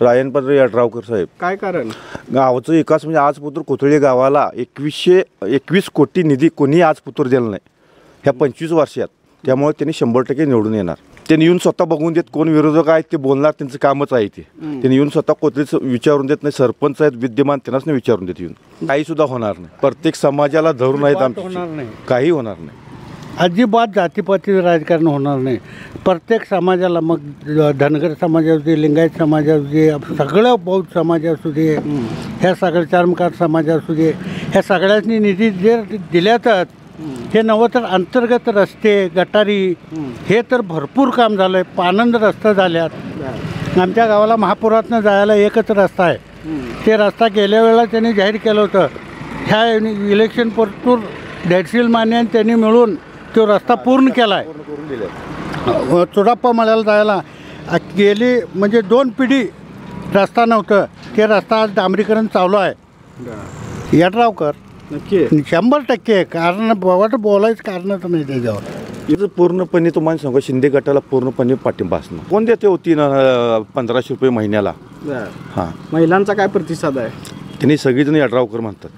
रायनपर यड्रावकर साहेब. काय कारण? गावाचा विकास म्हणजे आज पुत्र कोथळी गावाला 21 कोटी निधी कोणी आज पुत्र दिला नाही ह्या 25 वर्षात. त्यामुळे त्यांनी 100% निवडून येणार. त्यांनी येऊन स्वतः बघून देत कोण विरोधक आहेत ते बोलणार, त्यांचं कामच आहे ते. त्यांनी येऊन स्वतः कोथळीच विचारून देत नाही. सरपंच आहेत विद्यमान, त्यांनाच नाही विचारून देत येऊन. काही सुद्धा होणार नाही. प्रत्येक समाजाला धरून आहेत आमची. काही होणार नाही. अजिबात जातीपाती राजकारण होणार नाही. प्रत्येक समाजाला, मग धनगर समाज असू दे, लिंगायत समाज असू दे, सगळं बौद्ध समाज असू दे, ह्या सगळं चर्मकार समाज असू दे, ह्या सगळ्यांनी निधी जे दिल्यातच हे नव्हे तर अंतर्गत रस्ते, गटारी हे तर भरपूर काम झालं आहे. पानंद रस्ता झाल्यात. आमच्या गावाला महापुरातनं जायला एकच रस्ता आहे. ते रस्ता गेल्या वेळेला त्यांनी जाहीर केलं होतं. ह्या इलेक्शन परतूर डॅडशील माने त्यांनी मिळून तो रस्ता पूर्ण केला आहे. चुडाप्पा मळ्याला जायला गेली म्हणजे 2 पिढी रस्ता नव्हतं. ते रस्ता आज डांबरीकरण चालू आहे. यड्रावकर नक्की 100%. कारण बोलायचं कारणच नाही त्याच्यावर. इथं पूर्णपणे तुम्हाला सांगू शिंदे गटाला पूर्णपणे पाठिंबा असणार. कोण देते होती ना 1500 रुपये महिन्याला. हां, महिलांचा काय प्रतिसाद आहे? त्यांनी सगळीजण यड्रावकर म्हणतात.